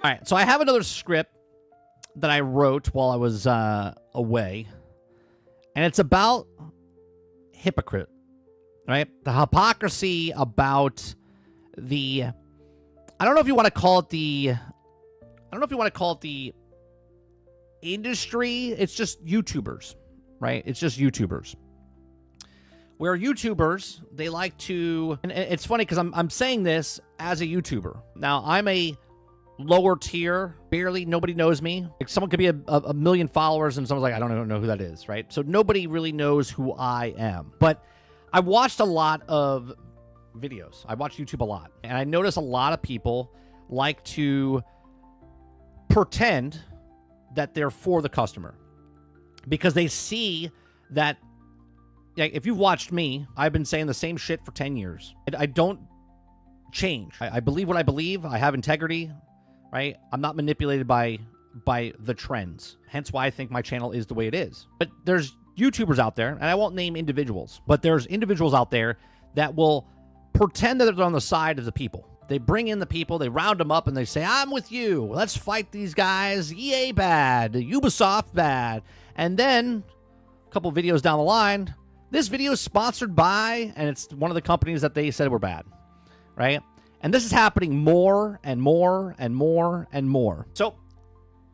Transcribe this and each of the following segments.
All right, so I have another script that I wrote while I was away, and it's about hypocrite, right? The hypocrisy about the, I don't know if you want to call it the industry. It's just YouTubers, right? It's just YouTubers. Where YouTubers, they like to, and it's funny because I'm saying this as a YouTuber. Now, I'm a lower tier, barely, nobody knows me. Like, someone could be a million followers and someone's like, I don't know who that is, right? So nobody really knows who I am. But I watched a lot of videos. I watch YouTube a lot. And I notice a lot of people like to pretend that they're for the customer because they see that. Yeah, if you've watched me, I've been saying the same shit for 10 years. I don't change. I believe what I believe. I have integrity, right? I'm not manipulated by the trends. Hence why I think my channel is the way it is. But there's YouTubers out there, and I won't name individuals, but there's individuals out there that will pretend that they're on the side of the people. They bring in the people, they round them up, and they say, I'm with you. Let's fight these guys. EA bad. Ubisoft bad. And then a couple videos down the line, this video is sponsored by, and it's one of the companies that they said were bad, right? And this is happening more and more and more and more. So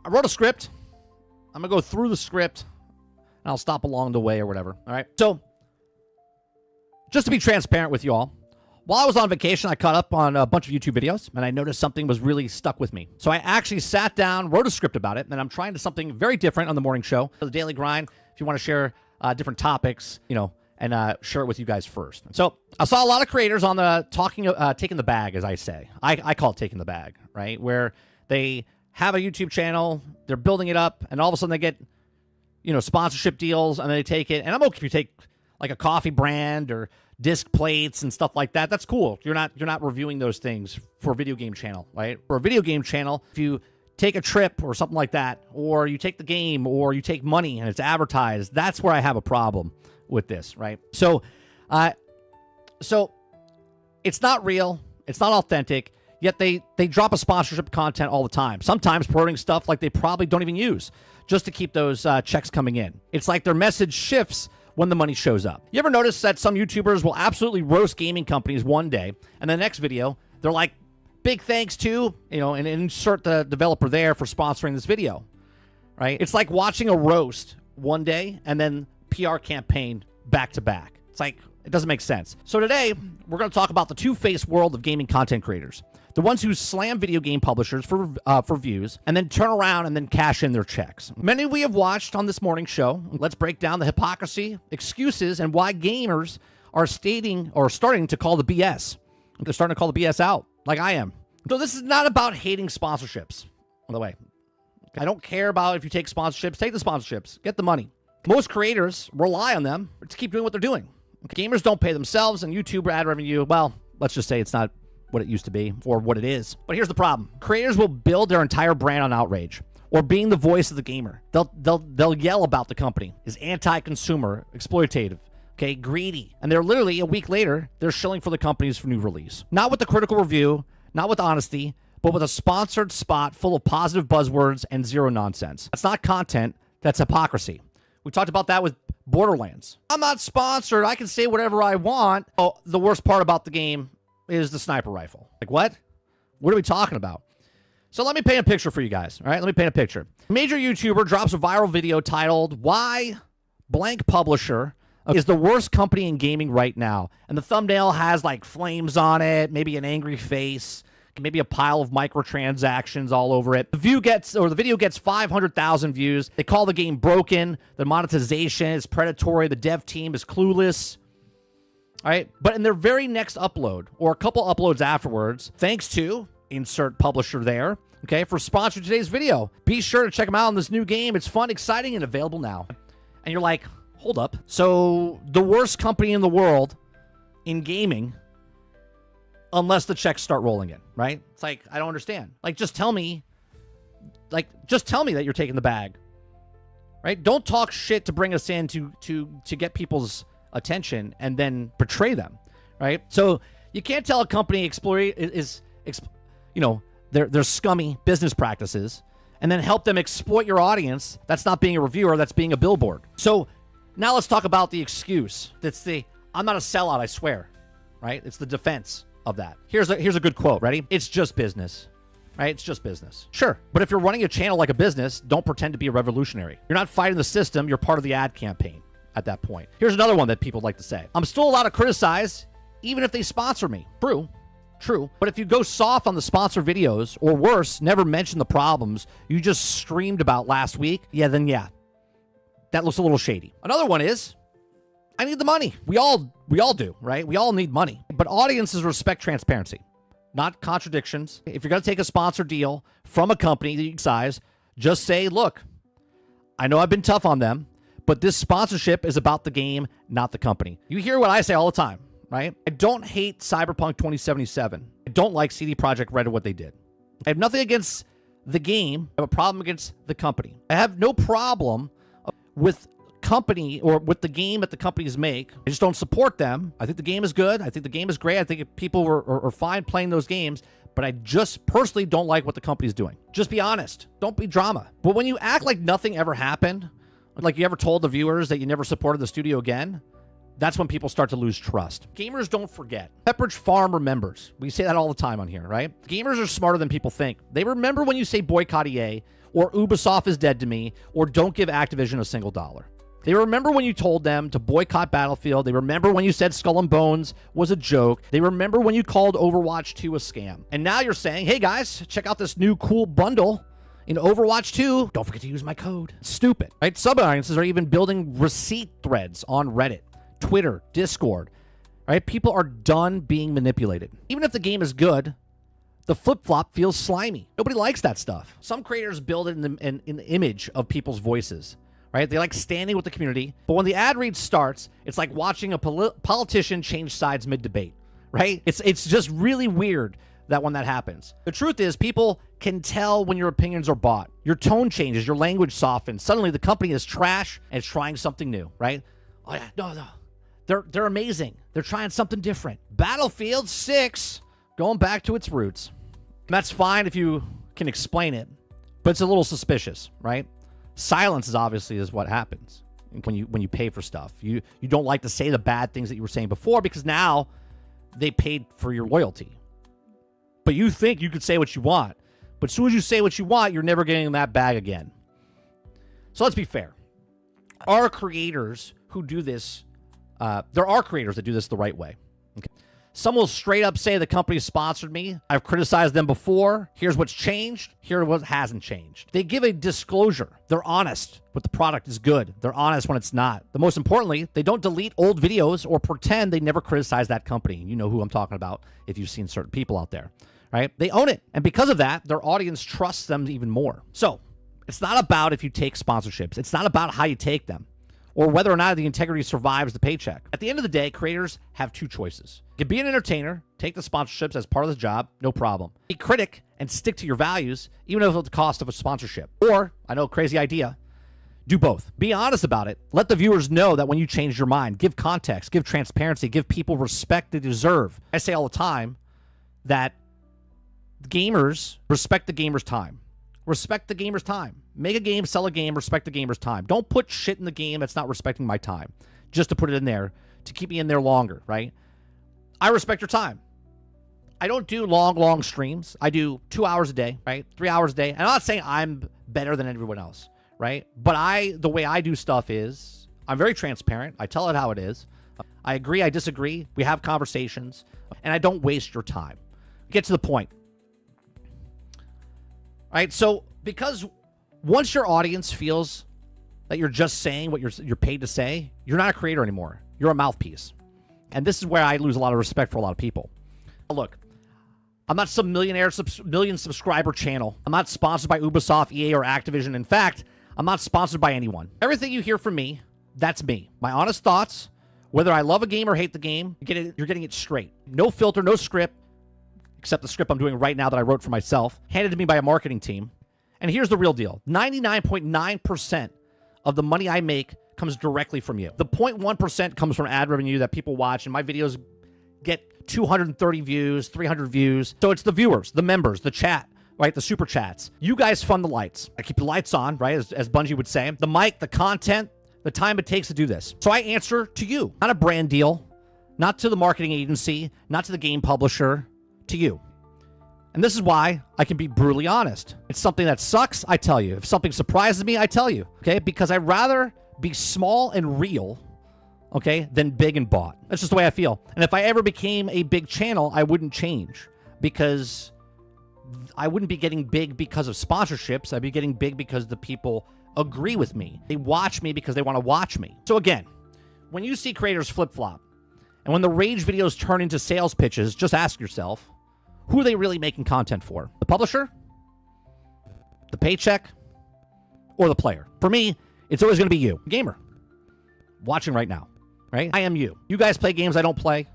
I wrote a script. I'm going to go through the script, and I'll stop along the way or whatever, all right? So just to be transparent with you all, while I was on vacation, I caught up on a bunch of YouTube videos, and I noticed something was really stuck with me. So I actually sat down, wrote a script about it, and I'm trying to something very different on the morning show. The Daily Grind, if you want to share different topics, and share it with you guys first. So I saw a lot of creators on the taking the bag, as I say. I call it taking the bag, right? Where they have a YouTube channel, they're building it up, and all of a sudden they get, sponsorship deals, and they take it. And I'm okay if you take like a coffee brand or disc plates and stuff like that. That's cool. You're not reviewing those things for a video game channel, right? For a video game channel, if you take a trip or something like that, or you take the game, or you take money and it's advertised, that's where I have a problem with this, right? So it's not real, it's not authentic, yet they drop a sponsorship content all the time, sometimes promoting stuff like they probably don't even use, just to keep those checks coming in. It's like their message shifts when the money shows up. You ever notice that some YouTubers will absolutely roast gaming companies one day, and the next video, they're like, big thanks to, and insert the developer there for sponsoring this video, right? It's like watching a roast one day and then PR campaign back to back. It's like, it doesn't make sense. So today, we're going to talk about the two-faced world of gaming content creators. The ones who slam video game publishers for views and then turn around and then cash in their checks. Many we have watched on this morning show. Let's break down the hypocrisy, excuses, and why gamers are starting to call the BS. They're starting to call the BS out, like I am. So this is not about hating sponsorships, by the way. I don't care about if you take sponsorships. Take the sponsorships. Get the money. Most creators rely on them to keep doing what they're doing. Gamers don't pay themselves, and YouTube ad revenue, well, let's just say it's not what it used to be or what it is. But here's the problem. Creators will build their entire brand on outrage or being the voice of the gamer. They'll yell about the company is anti-consumer, exploitative, okay, greedy. And they're literally, a week later, they're shilling for the company's new release. Not with the critical review, not with honesty, but with a sponsored spot full of positive buzzwords and zero nonsense. That's not content, that's hypocrisy. We talked about that with Borderlands. I'm not sponsored, I can say whatever I want. Oh, the worst part about the game is the sniper rifle. Like, what? What are we talking about? So let me paint a picture for you guys, all right? Let me paint a picture. A major YouTuber drops a viral video titled, Why Blank Publisher is the worst company in gaming right now. And the thumbnail has like flames on it, maybe an angry face, maybe a pile of microtransactions all over it. The video gets 500,000 views. They call the game broken. The monetization is predatory. The dev team is clueless. All right. But in their very next upload, or a couple uploads afterwards, thanks to insert publisher there, okay, for sponsoring today's video. Be sure to check them out on this new game. It's fun, exciting, and available now. And you're like, hold up. So the worst company in the world in gaming, unless the checks start rolling in, right? It's like, I don't understand. Like, just tell me that you're taking the bag, right? Don't talk shit to bring us in to get people's attention and then betray them, right? So you can't tell a company their scummy business practices, and then help them exploit your audience. That's not being a reviewer, that's being a billboard. So now let's talk about the excuse. That's the, I'm not a sellout, I swear, right? It's the defense of that. Here's a good quote. Ready? It's just business, right? It's just business. Sure. But if you're running a channel like a business, don't pretend to be a revolutionary. You're not fighting the system. You're part of the ad campaign at that point. Here's another one that people like to say. I'm still allowed to criticize even if they sponsor me. True. But if you go soft on the sponsor videos, or worse, never mention the problems you just screamed about last week, then that looks a little shady. Another one is, I need the money. We all do, right? We all need money. But audiences respect transparency, not contradictions. If you're going to take a sponsor deal from a company that you size, just say, look, I know I've been tough on them, but this sponsorship is about the game, not the company. You hear what I say all the time, right? I don't hate Cyberpunk 2077. I don't like CD Projekt Red and what they did. I have nothing against the game. I have a problem against the company. I have no problem with company or with the game that the companies make. I just don't support them. I think the game is good. I think the game is great. I think people are fine playing those games, but I just personally don't like what the company's doing. Just be honest. Don't be drama. But when you act like nothing ever happened, like you ever told the viewers that you never supported the studio again, that's when people start to lose trust. Gamers don't forget. Pepperidge Farm remembers. We say that all the time on here, right? Gamers are smarter than people think. They remember when you say boycott EA, or Ubisoft is dead to me, or don't give Activision a single dollar. They remember when you told them to boycott Battlefield. They remember when you said Skull and Bones was a joke. They remember when you called Overwatch 2 a scam. And now you're saying, hey guys, check out this new cool bundle in Overwatch 2. Don't forget to use my code. Stupid, right? Sub-audiences are even building receipt threads on Reddit, Twitter, Discord, right? People are done being manipulated. Even if the game is good, the flip-flop feels slimy. Nobody likes that stuff. Some creators build it in the image of people's voices, right? They like standing with the community. But when the ad read starts, it's like watching a politician change sides mid-debate, right? It's just really weird that when that happens. The truth is, people can tell when your opinions are bought. Your tone changes, your language softens. Suddenly, the company is trash and it's trying something new, right? Oh yeah, no. They're amazing. They're trying something different. Battlefield 6, going back to its roots. And that's fine if you can explain it, but it's a little suspicious, right? Silence is obviously what happens when you pay for stuff. You don't like to say the bad things that you were saying before because now they paid for your loyalty. But you think you could say what you want. But as soon as you say what you want, you're never getting that bag again. So let's be fair. Our creators who do this, there are creators that do this the right way. Okay. Some will straight up say the company sponsored me. I've criticized them before. Here's what's changed. Here's what hasn't changed. They give a disclosure. They're honest when the product is good. They're honest when it's not. But most importantly, they don't delete old videos or pretend they never criticized that company. You know who I'm talking about if you've seen certain people out there, right? They own it. And because of that, their audience trusts them even more. So it's not about if you take sponsorships. It's not about how you take them, or whether or not the integrity survives the paycheck. At the end of the day, creators have two choices. You can be an entertainer, take the sponsorships as part of the job, no problem. Be a critic and stick to your values, even if it's at the cost of a sponsorship. Or, I know, crazy idea, do both. Be honest about it. Let the viewers know that when you change your mind. Give context, give transparency, give people respect they deserve. I say all the time that gamers respect the gamer's time. Respect the gamer's time. Make a game, sell a game, respect the gamer's time. Don't put shit in the game that's not respecting my time just to put it in there to keep me in there longer, right? I respect your time. I don't do long streams. I do 2 hours a day, right? 3 hours a day. And I'm not saying I'm better than everyone else, right? But the way I do stuff is I'm very transparent. I tell it how it is. I agree, I disagree. We have conversations, and I don't waste your time. Get to the point. All right, so because once your audience feels that you're just saying what you're paid to say, you're not a creator anymore. You're a mouthpiece. And this is where I lose a lot of respect for a lot of people. Look, I'm not some million subscriber channel. I'm not sponsored by Ubisoft, EA, or Activision. In fact, I'm not sponsored by anyone. Everything you hear from me, that's me. My honest thoughts, whether I love a game or hate the game, you're getting it straight. No filter, no script, except the script I'm doing right now that I wrote for myself, handed to me by a marketing team. And here's the real deal. 99.9% of the money I make comes directly from you. The 0.1% comes from ad revenue that people watch, and my videos get 230 views, 300 views. So it's the viewers, the members, the chat, right? The super chats. You guys fund the lights. I keep the lights on, right? As Bungie would say. The mic, the content, the time it takes to do this. So I answer to you. Not a brand deal, not to the marketing agency, not to the game publisher, to you. And this is why I can be brutally honest. It's something that sucks, I tell you. If something surprises me, I tell you, okay? Because I'd rather be small and real, okay, than big and bought. That's just the way I feel. And if I ever became a big channel, I wouldn't change because I wouldn't be getting big because of sponsorships. I'd be getting big because the people agree with me. They watch me because they want to watch me. So again, when you see creators flip-flop, and when the rage videos turn into sales pitches, just ask yourself, who are they really making content for? The publisher? The paycheck? Or the player? For me, it's always going to be you, gamer, watching right now, right? I am you. You guys play games I don't play,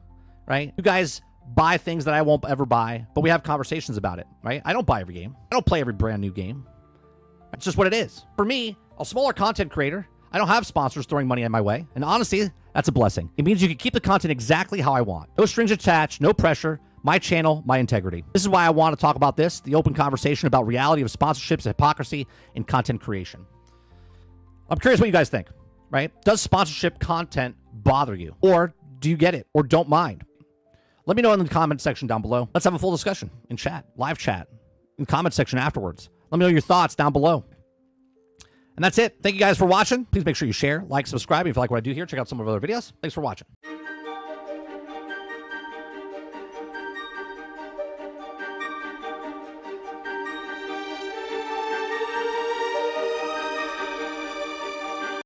right? You guys buy things that I won't ever buy, but we have conversations about it, right? I don't buy every game. I don't play every brand new game. That's just what it is. For me, a smaller content creator, I don't have sponsors throwing money in my way. And honestly, that's a blessing. It means you can keep the content exactly how I want. No strings attached, no pressure. My channel, my integrity. This is why I want to talk about this, the open conversation about reality of sponsorships, hypocrisy, and content creation. I'm curious what you guys think, right? Does sponsorship content bother you? Or do you get it or don't mind? Let me know in the comment section down below. Let's have a full discussion in chat, live chat, in the comment section afterwards. Let me know your thoughts down below. And that's it. Thank you guys for watching. Please make sure you share, like, subscribe. If you like what I do here, check out some of our other videos. Thanks for watching.